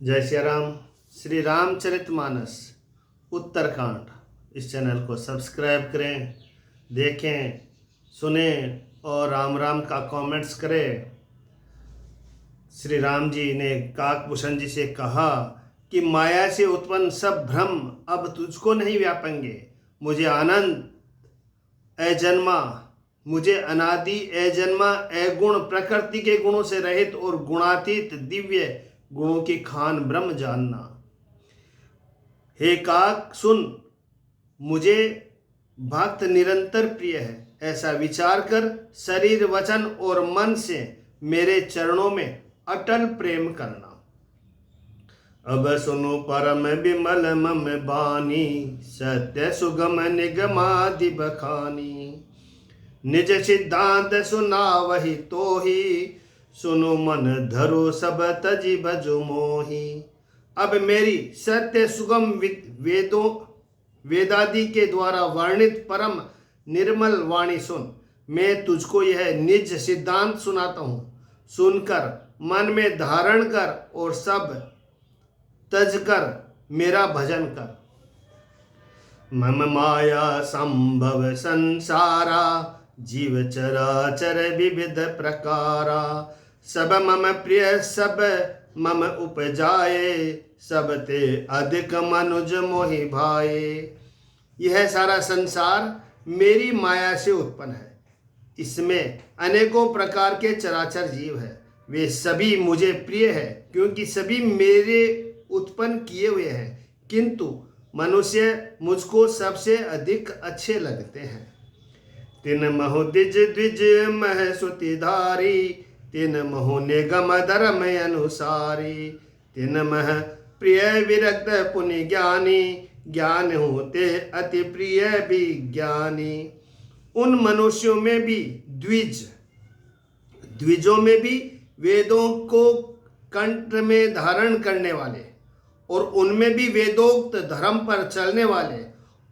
जय श्री राम। श्री रामचरितमानस उत्तरकांड इस चैनल को सब्सक्राइब करें, देखें, सुने और राम राम का कमेंट्स करें। श्री राम जी ने काकभूषण जी से कहा कि माया से उत्पन्न सब भ्रम अब तुझको नहीं व्यापेंगे। मुझे आनंद अजन्मा, मुझे अनादि अजन्मा अगुण प्रकृति के गुणों से रहित और गुणातीत दिव्य गुणों की खान ब्रह्म जानना। हे काक सुन, मुझे भक्त निरंतर प्रिय है, ऐसा विचार कर शरीर वचन और मन से मेरे चरणों में अटल प्रेम करना। अब सुनो परम विमल मम बानी, सत्य सुगम निगमादि बखानी। निज सिद्धांत सुना वही तो ही, सुनो मन धरो सब तजी भजो मोही। अब मेरी सत्य सुगम वेदादि के द्वारा वर्णित परम निर्मल वाणी सुन। मैं तुझको यह निज सिद्धांत सुनाता हूँ, सुनकर मन में धारण कर और सब तज कर मेरा भजन कर। मम माया संभव संसारा, जीव चराचर विविध प्रकारा। सब मम प्रिय सब मम उपजाए, सब ते अधिक मनुज मोहि भाए। यह सारा संसार मेरी माया से उत्पन्न है। इसमें अनेकों प्रकार के चराचर जीव हैं। वे सभी मुझे प्रिय है, क्योंकि सभी मेरे उत्पन्न किए हुए हैं। किंतु मनुष्य मुझको सबसे अधिक अच्छे लगते हैं। तिन महो द्विज द्विज मह सुतिधारी, तिन महो निगम धर्म अनुसारी। तिन मह प्रिय विरक्त पुनि ज्ञानी, ज्ञान होते अति प्रिय विज्ञानी। उन मनुष्यों में भी द्विजों में भी वेदों को कंठ में धारण करने वाले, और उनमें भी वेदोक्त धर्म पर चलने वाले,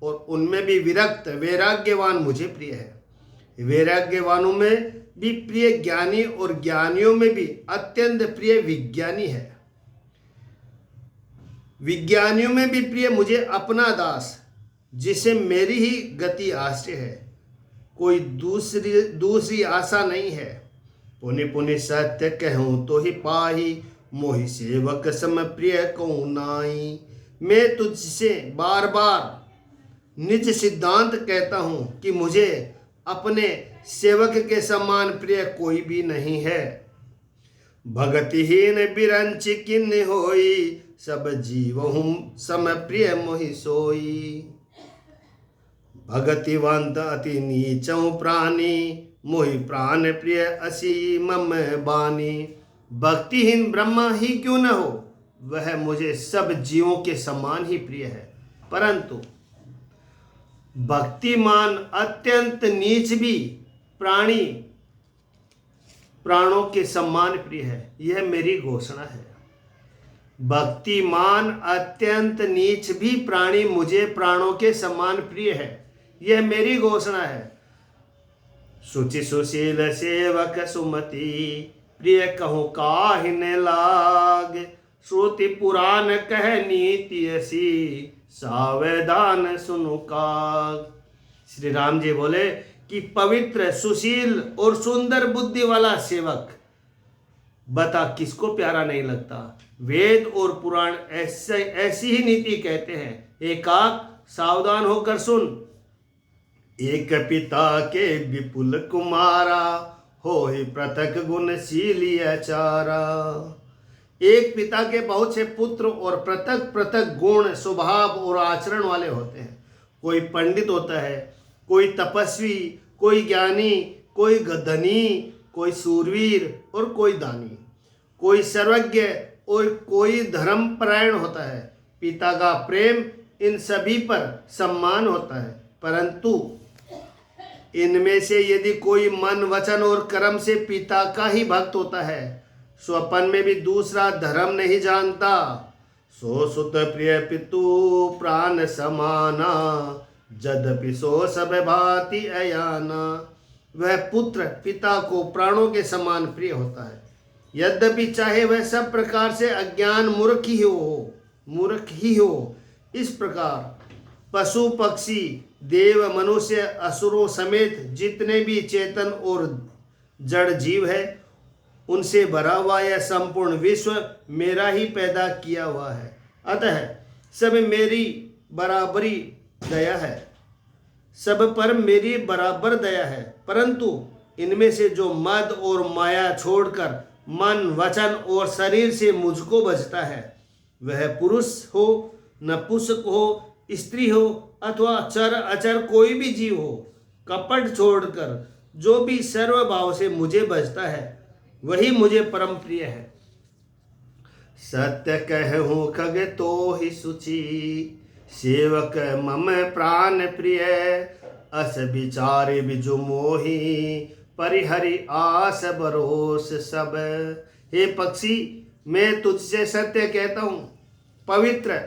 और उनमें भी विरक्त वैराग्यवान मुझे प्रिय है। वैराग्यवानों में भी प्रिय ज्ञानी, और ज्ञानियों में भी अत्यंत प्रिय विज्ञानी है। विज्ञानियों में भी प्रिय मुझे अपना दास, जिसे मेरी ही गति आश्रय है, कोई दूसरी आशा नहीं है। पुनि पुनि सत्य कहूँ तो ही पाही, मोहि सेवक सम प्रिय को नाई। मैं तुझसे बार बार निज सिद्धांत कहता हूँ कि मुझे अपने सेवक के समान प्रिय कोई भी नहीं है। भगतिहीन बिरंच किन होई, सब जीव हूँ सम प्रिय मोहि सोई। भगतिवंत अति नीचौ प्राणी, मोहि प्राण प्रिय असी मम बानी। भक्तिहीन ब्रह्मा ही क्यों न हो, वह मुझे सब जीवों के समान ही प्रिय है। परंतु भक्तिमान अत्यंत नीच भी प्राणों के समान प्रिय है, यह मेरी घोषणा है। भक्तिमान अत्यंत नीच भी प्राणी मुझे प्राणों के समान प्रिय है, यह मेरी घोषणा है। सुचि सुशील सेवक सुमति, प्रिय कहूँ काहिन लाग। श्रुति पुराण कह नीति असी, सावधान सुनु काग। श्री राम जी बोले कि पवित्र सुशील और सुंदर बुद्धि वाला सेवक बता किसको प्यारा नहीं लगता। वेद और पुराण ऐसी ही नीति कहते हैं। एकाक सावधान होकर सुन। एक पिता के विपुल कुमारा, हो ही पृथक गुणशीली आचारा। एक पिता के बहुत से पुत्र और पृथक पृथक गुण स्वभाव और आचरण वाले होते हैं। कोई पंडित होता है, कोई तपस्वी, कोई ज्ञानी, कोई धनी, कोई सूरवीर और कोई दानी, कोई सर्वज्ञ और कोई धर्मपरायण होता है। पिता का प्रेम इन सभी पर सम्मान होता है, परंतु इनमें से यदि कोई मन वचन और कर्म से पिता का ही भक्त होता है, स्वपन में भी दूसरा धर्म नहीं जानता, सो सुत प्रिय पितु प्राण समाना, जदपि सो सब भांति अयाना। वह पुत्र पिता को प्राणों के समान प्रिय होता है, यद्यपि चाहे वह सब प्रकार से अज्ञान मूर्ख ही हो, इस प्रकार पशु पक्षी देव मनुष्य असुरों समेत जितने भी चेतन और जड़ जीव है, उनसे भरा हुआ यह संपूर्ण विश्व मेरा ही पैदा किया हुआ है। अतः सब मेरी बराबरी दया है, सब पर मेरी बराबर दया है। परंतु इनमें से जो मद और माया छोड़कर मन वचन और शरीर से मुझको बचता है, वह पुरुष हो, नपुंसक हो, स्त्री हो अथवा चर अचर कोई भी जीव हो, कपट छोड़कर जो भी सर्वभाव से मुझे बचता है, वही मुझे परम प्रिय है। सत्य कहूँ खग तो ही सुचि, सेवक मम प्राण प्रिय। अस विचारे बिजु मोही, परिहरि आस बरोस सब। हे पक्षी, मैं तुझसे सत्य कहता हूँ, पवित्र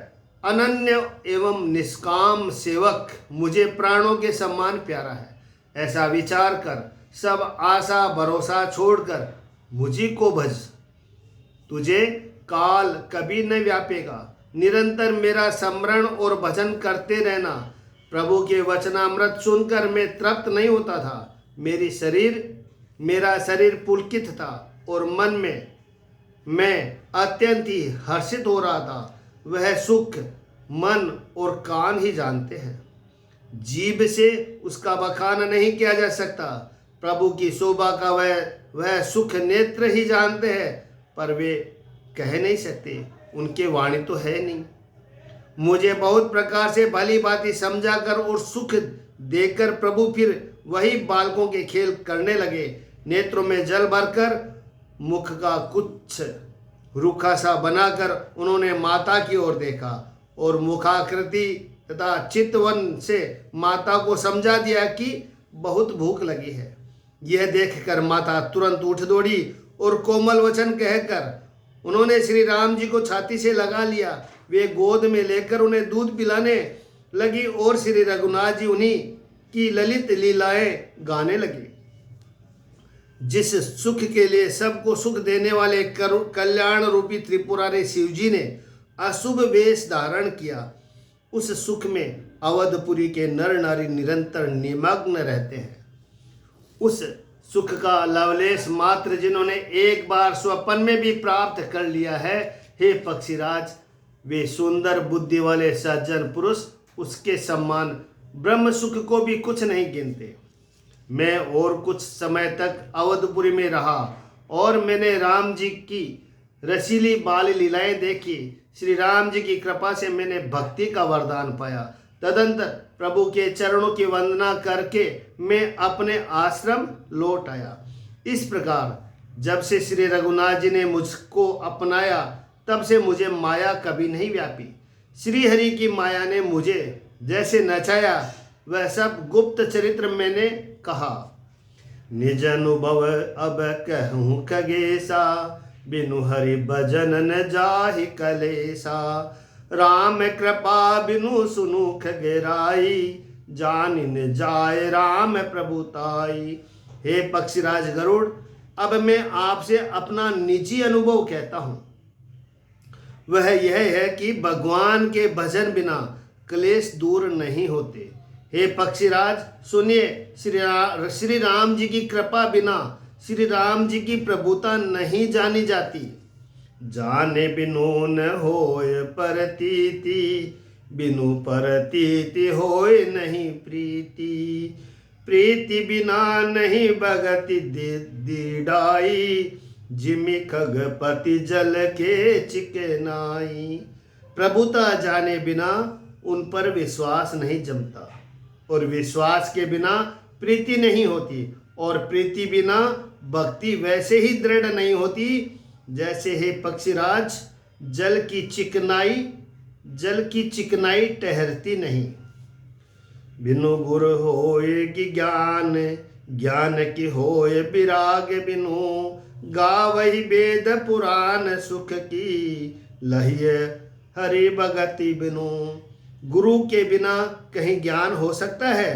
अनन्य एवं निष्काम सेवक मुझे प्राणों के समान प्यारा है। ऐसा विचार कर सब आशा भरोसा छोड़कर मुझी को भज, तुझे काल कभी न व्यापेगा। निरंतर मेरा स्मरण और भजन करते रहना। प्रभु के वचनामृत सुनकर मैं तृप्त नहीं होता था। मेरा शरीर पुलकित था और मन में मैं अत्यंत ही हर्षित हो रहा था। वह सुख मन और कान ही जानते हैं, जीभ से उसका बखान नहीं किया जा सकता। प्रभु की शोभा का वह सुख नेत्र ही जानते हैं, पर वे कह नहीं सकते, उनके वाणी तो है नहीं। मुझे बहुत प्रकार से भली भांति समझाकर और सुख देकर प्रभु फिर वही बालकों के खेल करने लगे। नेत्रों में जल भरकर मुख का कुछ रूखा सा बनाकर उन्होंने माता की ओर देखा और मुखाकृति तथा चितवन से माता को समझा दिया कि बहुत भूख लगी है। यह देखकर माता तुरंत उठ दौड़ी और कोमल वचन कहकर उन्होंने श्री राम जी को छाती से लगा लिया। वे गोद में लेकर उन्हें दूध पिलाने लगी और श्री रघुनाथ जी उन्हीं की ललित लीलाएं गाने लगे। जिस सुख के लिए सबको सुख देने वाले कल्याण रूपी त्रिपुरारी शिव जी ने अशुभ वेश धारण किया, उस सुख में अवधपुरी के नर नारी निरंतर निमग्न रहते हैं। उस सुख का लवलेश मात्र जिन्होंने एक बार स्वप्न में भी प्राप्त कर लिया है, हे पक्षीराज, वे सुंदर बुद्धि वाले सज्जन पुरुष उसके सम्मान ब्रह्म सुख को भी कुछ नहीं गिनते। मैं और कुछ समय तक अवधपुरी में रहा और मैंने राम जी की रसीली बाल लीलाएं देखी। श्री राम जी की कृपा से मैंने भक्ति का वरदान पाया। तदंतर प्रभु के चरणों की वंदना करके मैं अपने आश्रम लौट आया। इस प्रकार जब से श्री रघुनाथ जी ने मुझको अपनाया, तब से मुझे माया कभी नहीं व्यापी। श्री हरि की माया ने मुझे जैसे नचाया, वह सब गुप्त चरित्र मैंने कहा। निज अनुभव अब कहूँ खगेसा, बिनु हरि भजन न जाहि कलेसा। राम कृपा बिनु सुनु खगेराई, जान न जाय राम प्रभुताई। हे पक्षीराज गरुड़, अब मैं आपसे अपना निजी अनुभव कहता हूँ। वह यह है कि भगवान के भजन बिना क्लेश दूर नहीं होते। हे पक्षीराज सुनिए, श्री राम जी की कृपा बिना श्री राम जी की प्रभुता नहीं जानी जाती। जाने बिनु न होय परतीति, बिनु परतीति होय नहीं प्रीति। प्रीति बिना नहीं भगति दीडाई, जिमि खगपति जल के चिकनाई। प्रभुता जाने बिना उन पर विश्वास नहीं जमता, और विश्वास के बिना प्रीति नहीं होती, और प्रीति बिना भक्ति वैसे ही दृढ़ नहीं होती जैसे हे पक्षीराज जल की चिकनाई ठहरती नहीं। बिनु गुर होय कि ज्ञान, ज्ञान की होय विराग बिनु। गावहि वेद पुराण सुख की, लहिय हरि भगति बिनु। गुरु के बिना कहीं ज्ञान हो सकता है,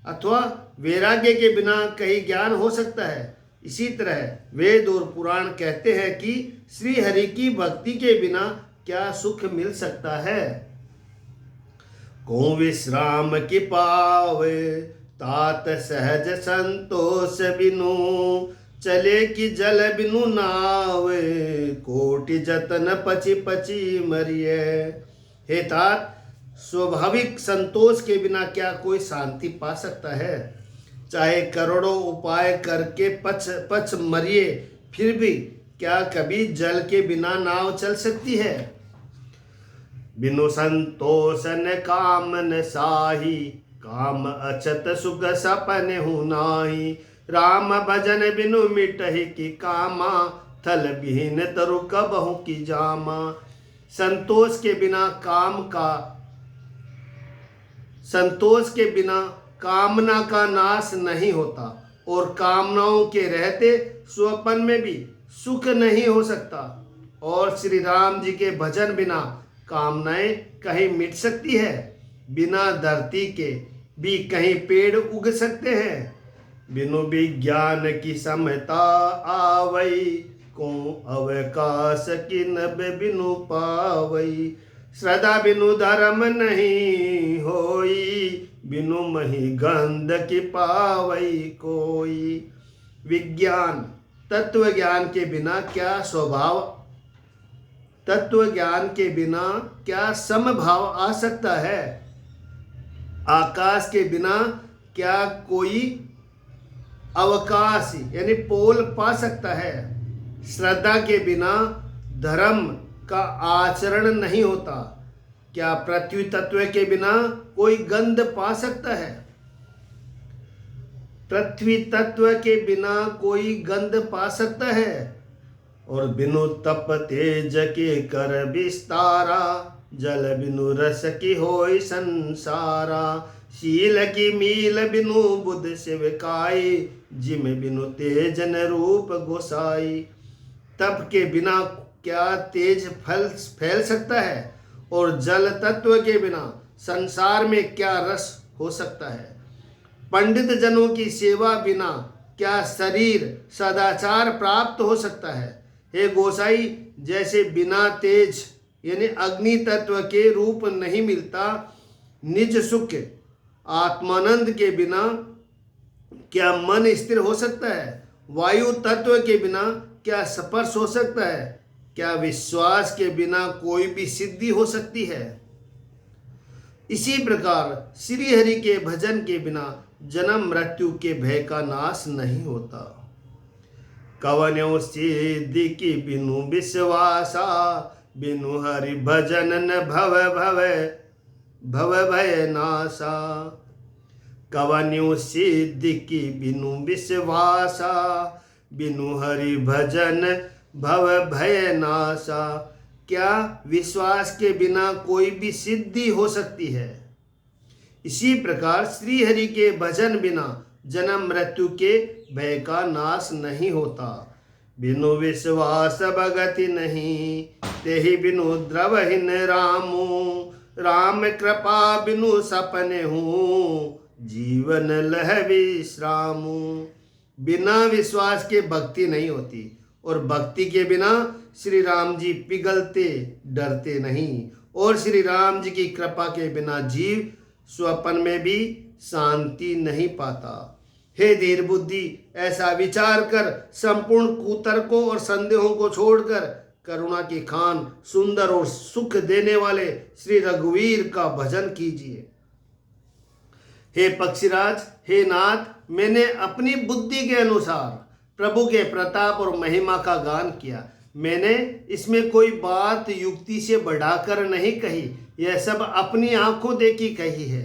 अथवा वैराग्य के बिना कहीं ज्ञान हो सकता है। इसी तरह वेद और पुराण कहते हैं कि श्री हरि की भक्ति के बिना क्या सुख मिल सकता है। को विश्राम की पावे तात सहज संतोष बिनु, चले कि जल बिनु नावे कोटि जतन पची पची मरिए। हे तात, स्वाभाविक संतोष के बिना क्या कोई शांति पा सकता है। चाहे करोड़ों उपाय करके पच पच मरिए, फिर भी क्या कभी जल के बिना नाव चल सकती है। बिनु संतोष न काम न साही, काम अचत सुख सपने हूँ नाही। राम भजन बिनु मिटहि की कामा, थल बिहीन तरु कबहु की जामा। संतोष के बिना संतोष के बिना कामना का नाश नहीं होता, और कामनाओं के रहते स्वपन में भी सुख नहीं हो सकता। और श्री राम जी के भजन बिना कामनाएं कहीं मिट सकती है। बिना धरती के भी कहीं पेड़ उग सकते हैं। बिनु विज्ञान की समता आवई, को अवकाश की नभ बिनु पावई। श्रद्धा बिनु धर्म नहीं होई, बिनु मही गंध की पावई कोई। विज्ञान तत्व ज्ञान के बिना क्या स्वभाव, तत्व ज्ञान के बिना क्या समभाव आ सकता है। आकाश के बिना क्या कोई अवकाश यानी पोल पा सकता है। श्रद्धा के बिना धर्म का आचरण नहीं होता। क्या पृथ्वी तत्व के बिना कोई गंध पा सकता है। पृथ्वी तत्व के बिना कोई गंध पा सकता है। और बिनु तप तेज के कर विस्तारा, जल बिनु रस की होय संसारा। शील की मील बिनु बुध शिवकाई, जिम बिनु तेज न रूप गोसाई। तप के बिना क्या तेज फैल सकता है, और जल तत्व के बिना संसार में क्या रस हो सकता है। पंडित जनों की सेवा बिना क्या शरीर सदाचार प्राप्त हो सकता है। हे गोसाई, जैसे बिना तेज यानी अग्नि तत्व के रूप नहीं मिलता, निज सुख आत्मानंद के बिना क्या मन स्थिर हो सकता है। वायु तत्व के बिना क्या स्पर्श हो सकता है। क्या विश्वास के बिना कोई भी सिद्धि हो सकती है। इसी प्रकार श्री हरि के भजन के बिना जन्म मृत्यु के भय का नाश नहीं होता। कवन्यो सिद्धि की बिनु विश्वासा, बिनु हरि भजन न भव भय नासा। कवन्यो सिद्धि की बिनु विश्वासा, बिनु हरि भजन भव भय नासा। क्या विश्वास के बिना कोई भी सिद्धि हो सकती है। इसी प्रकार श्री हरि के भजन बिना जन्म मृत्यु के भय का नाश नहीं होता। बिनु विश्वास भगति नहीं, तेहि बिनु द्रवहीन रामू। राम कृपा बिनु सपने हूँ, जीवन लह विश्रामू। बिना विश्वास के भक्ति नहीं होती, और भक्ति के बिना श्री राम जी पिघलते डरते नहीं। और श्री राम जी की कृपा के बिना जीव स्वपन में भी शांति नहीं पाता। हे धीर बुद्धि, ऐसा विचार कर संपूर्ण कुतर्कों और संदेहों को छोड़कर करुणा की खान सुंदर और सुख देने वाले श्री रघुवीर का भजन कीजिए। हे पक्षीराज, हे नाथ, मैंने अपनी बुद्धि के अनुसार प्रभु के प्रताप और महिमा का गान किया। मैंने इसमें कोई बात युक्ति से बढ़ाकर नहीं कही, यह सब अपनी आंखों देखी कही है।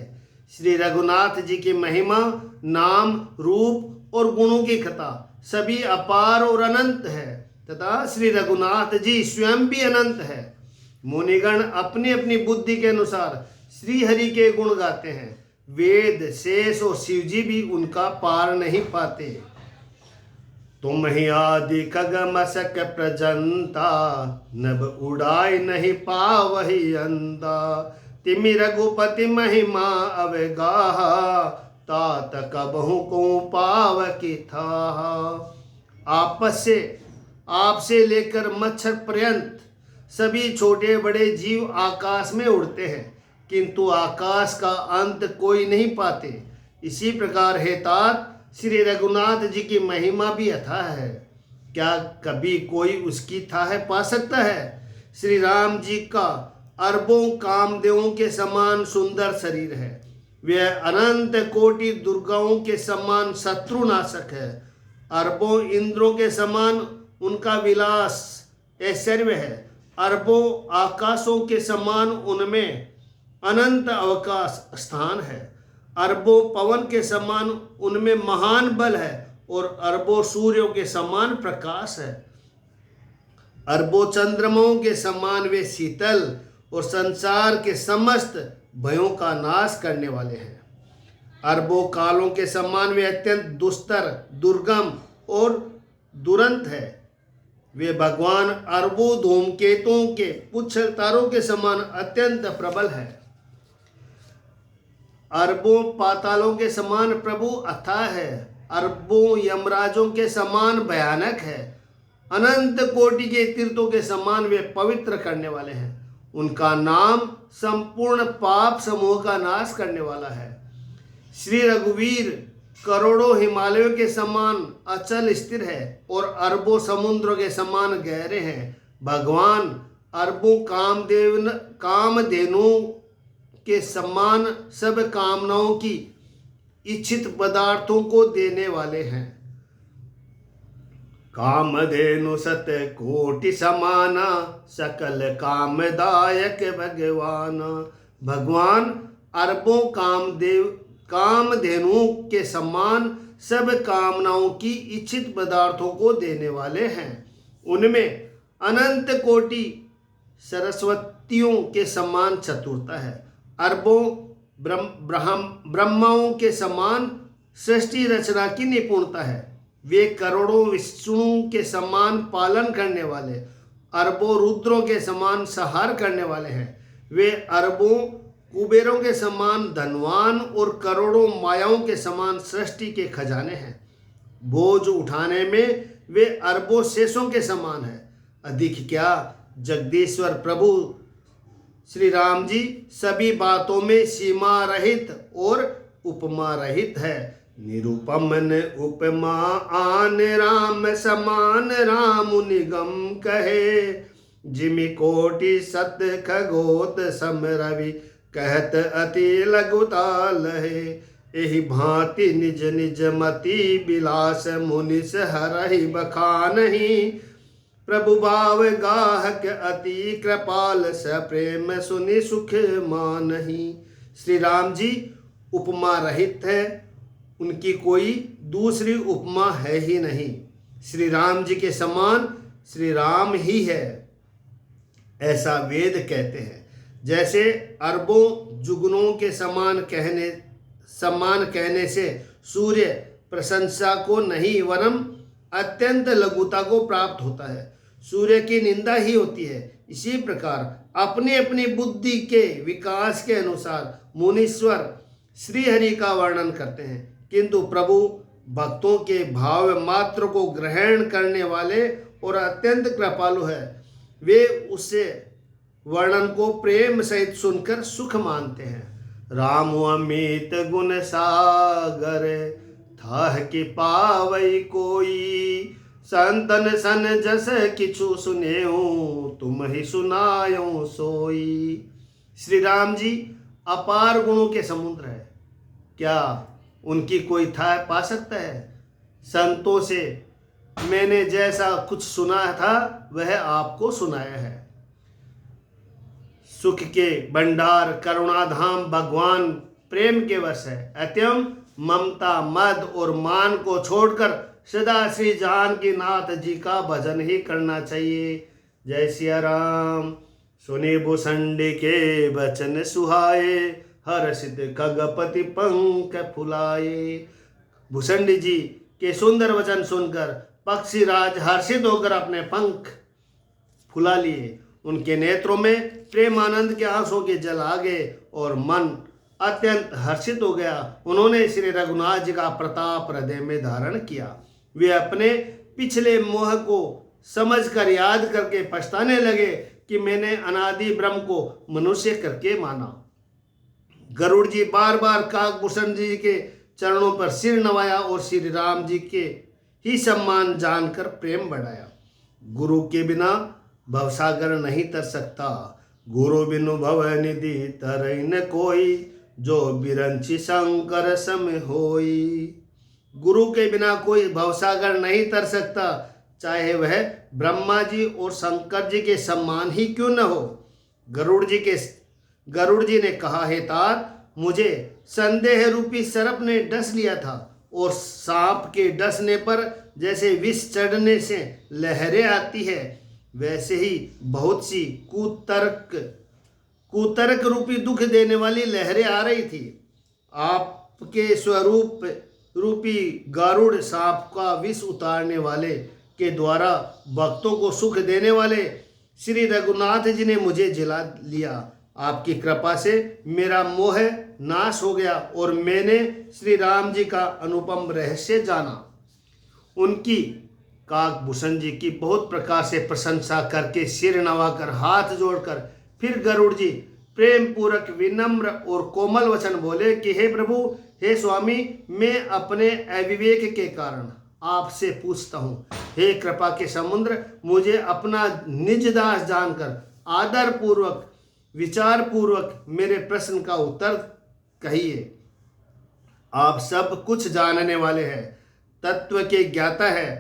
श्री रघुनाथ जी की महिमा, नाम, रूप और गुणों की कथा सभी अपार और अनंत है, तथा श्री रघुनाथ जी स्वयं भी अनंत है। मुनिगण अपनी अपनी बुद्धि के अनुसार श्री हरि के गुण गाते हैं। वेद, शेष और शिवजी भी उनका पार नहीं पाते। तुम ही आदि खग मसक प्रजंता, नभ उड़ाई नहीं पावहि अंता। तिमि रघुपति महिमा अवगाहा, तात कबहु को पाव की था। आपसे लेकर मच्छर पर्यंत सभी छोटे बड़े जीव आकाश में उड़ते हैं, किंतु आकाश का अंत कोई नहीं पाते। इसी प्रकार है तात श्री रघुनाथ जी की महिमा भी अथाह है, क्या कभी कोई उसकी थाह पा सकता है। श्री राम जी का अरबों कामदेवों के समान सुंदर शरीर है, वह अनंत कोटि दुर्गाओं के समान शत्रुनाशक है। अरबों इंद्रों के समान उनका विलास ऐश्वर्य है, अरबों आकाशों के समान उनमें अनंत अवकाश स्थान है, अरबों पवन के समान उनमें महान बल है और अरबों सूर्यों के समान प्रकाश है। अरबों चंद्रमाओं के समान वे शीतल और संसार के समस्त भयों का नाश करने वाले हैं। अरबों कालों के समान वे अत्यंत दुस्तर, दुर्गम और दुरंत है। वे भगवान अरबों धूमकेतुओं के पुच्छल तारों के समान अत्यंत प्रबल है। अरबों पातालों के समान प्रभु अथाह है, अरबों यमराजों के समान भयानक है, अनंत कोटि के तीर्थों के समान वे पवित्र करने वाले हैं। उनका नाम संपूर्ण पाप समूह का नाश करने वाला है। श्री रघुवीर करोड़ों हिमालयों के समान अचल स्थिर है और अरबों समुद्रों के समान गहरे हैं। भगवान अरबों कामधेनु के समान सब कामनाओं की इच्छित पदार्थों को देने वाले हैं। कामधेनु सत कोटि समाना सकल कामदायक भगवान। भगवान अरबों कामधेनु के समान सब कामनाओं की इच्छित पदार्थों को देने वाले हैं। उनमें अनंत कोटि सरस्वतियों के समान चतुरता है, अरबों ब्रह्माओं के समान सृष्टि रचना की निपुणता है। वे करोड़ों विष्णु के समान पालन करने वाले, अरबों रुद्रों के समान संहार करने वाले हैं। वे अरबों कुबेरों के समान धनवान और करोड़ों मायाओं के समान सृष्टि के खजाने हैं। बोझ उठाने में वे अरबों शेषों के समान हैं। अधिक क्या, जगदीश्वर प्रभु श्री राम जी सभी बातों में सीमा रहित और उपमा रहित है। निरुपम न उपमा आन राम समान, राम निगम कहे जिमि कोटि सत खगोत सम रवि, कहत अति लघुता लहे। एहि भांति निज निज मति बिलास, मुनिस हरहि बखानहि। प्रभु भाव गाहक अति कृपाल, स प्रेम सुनि सुख मानहि। श्री राम जी उपमा रहित है, उनकी कोई दूसरी उपमा है ही नहीं। श्री राम जी के समान श्री राम ही है, ऐसा वेद कहते हैं। जैसे अरबों जुगनों के समान कहने से सूर्य प्रशंसा को नहीं वरन अत्यंत लघुता को प्राप्त होता है, सूर्य की निंदा ही होती है। इसी प्रकार अपनी अपनी बुद्धि के विकास के अनुसार मुनीश्वर श्री हरि का वर्णन करते हैं, किंतु प्रभु भक्तों के भाव मात्र को ग्रहण करने वाले और अत्यंत कृपालु है। वे उससे वर्णन को प्रेम सहित सुनकर सुख मानते हैं। राम अमित गुण सागर, थाह कि पावई कोई। संतन सन जस किछु सुनेऊ, तुम ही सुनायो सोई। श्री राम जी अपार गुणों के समुद्र है, क्या उनकी कोई था पा सकता है। संतों से मैंने जैसा कुछ सुना था वह आपको सुनाया है। सुख के भंडार करुणाधाम भगवान प्रेम के वश है। अत्यम ममता मद और मान को छोड़कर सदा श्री जानकी नाथ जी का भजन ही करना चाहिए। जय सिया राम। सुने भूषंडी के वचन सुहाए, हर्षित खगपति पंख फुलाए। भूषंडी जी के सुंदर वचन सुनकर पक्षीराज हर्षित होकर अपने पंख फुला लिए। उनके नेत्रों में प्रेमानंद के आंसुओं के जल आ गए और मन अत्यंत हर्षित हो गया। उन्होंने श्री रघुनाथ जी का प्रताप हृदय में धारण किया। वे अपने पिछले मोह को समझकर याद करके पछताने लगे कि मैंने अनादि ब्रह्म को मनुष्य करके माना। गरुड़ जी बार बार काकभूषण जी के चरणों पर सिर नवाया और श्री राम जी के ही सम्मान जानकर प्रेम बढ़ाया। गुरु के बिना भवसागर नहीं तर सकता, गुरु बिनु भव निधि तरई न कोई, जो बिरंची शंकर सम होई। गुरु के बिना कोई भवसागर नहीं तर सकता, चाहे वह ब्रह्मा जी और शंकर जी के सम्मान ही क्यों न हो। गरुड़ जी ने कहा, हे तात, मुझे संदेह रूपी सर्प ने डस लिया था और सांप के डसने पर जैसे विष चढ़ने से लहरें आती है, वैसे ही बहुत सी कुतर्क रूपी दुख देने वाली लहरें आ रही थी। आपके स्वरूप रूपी गरुड़ सांप का विष उतारने वाले के द्वारा भक्तों को सुख देने वाले श्री रघुनाथ जी ने मुझे जिला लिया। आपकी कृपा से मेरा मोह नाश हो गया और मैंने श्री राम जी का अनुपम रहस्य जाना। उनकी काकभूषण जी की बहुत प्रकार से प्रशंसा करके सिर नवाकर हाथ जोड़कर फिर गरुड़ जी प्रेम पूर्वक विनम्र और कोमल वचन बोले कि हे प्रभु, हे स्वामी, मैं अपने अविवेक के कारण आपसे पूछता हूँ। हे कृपा के समुद्र, मुझे अपना निज दास जानकर आदर पूर्वक विचार पूर्वक मेरे प्रश्न का उत्तर कहिए। आप सब कुछ जानने वाले हैं, तत्व के ज्ञाता है,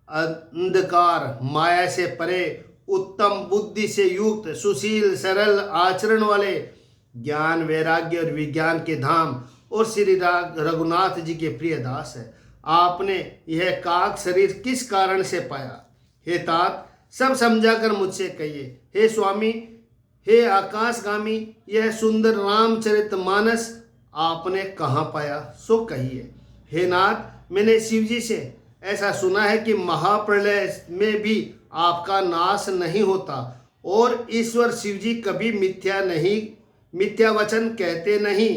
अंधकार माया से परे, उत्तम बुद्धि से युक्त, सुशील सरल आचरण वाले, ज्ञान वैराग्य और विज्ञान के धाम और श्री रघुनाथ जी के प्रिय दास है। आपने यह काक शरीर किस कारण से पाया? हे तात, सब समझाकर मुझसे कहिए। हे स्वामी, हे आकाशगामी, यह सुंदर रामचरितमानस आपने कहाँ पाया, सो कहिए। हे नाथ, मैंने शिवजी से ऐसा सुना है कि महाप्रलय में भी आपका नाश नहीं होता और ईश्वर शिवजी कभी मिथ्या वचन कहते नहीं।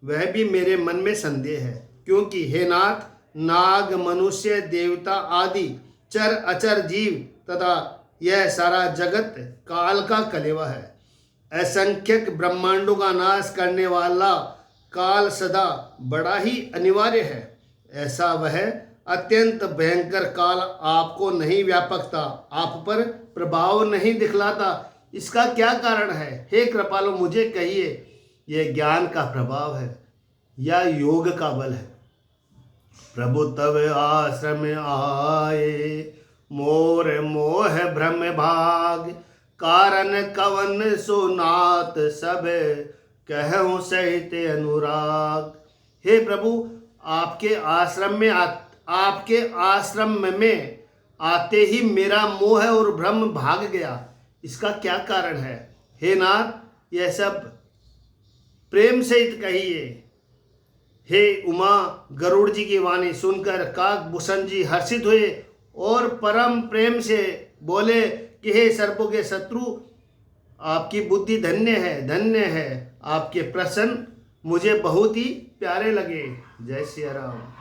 वह भी मेरे मन में संदेह है, क्योंकि हे नाथ, नाग, मनुष्य, देवता आदि चर अचर जीव तथा यह सारा जगत काल का कलेवा है। असंख्यक ब्रह्मांडों का नाश करने वाला काल सदा बड़ा ही अनिवार्य है। ऐसा वह अत्यंत भयंकर काल आपको नहीं व्यापकता, आप पर प्रभाव नहीं दिखलाता, इसका क्या कारण है? हे कृपालु, मुझे कहिए, यह ज्ञान का प्रभाव है या योग का बल है? प्रभु तव आश्रम आए, मोर मोह भ्रम भाग, कारण कवन सुनात सब, कहूँ सहित अनुराग। हे प्रभु, आपके आश्रम में आते ही मेरा मोह और भ्रम भाग गया, इसका क्या कारण है? हे नाथ, यह सब प्रेम सहित कहिए। हे उमा, गरुड़ जी की वाणी सुनकर काकभूषण जी हर्षित हुए और परम प्रेम से बोले कि हे सर्पों के शत्रु, आपकी बुद्धि धन्य है। आपके प्रश्न मुझे बहुत ही प्यारे लगे। जय श्री राम।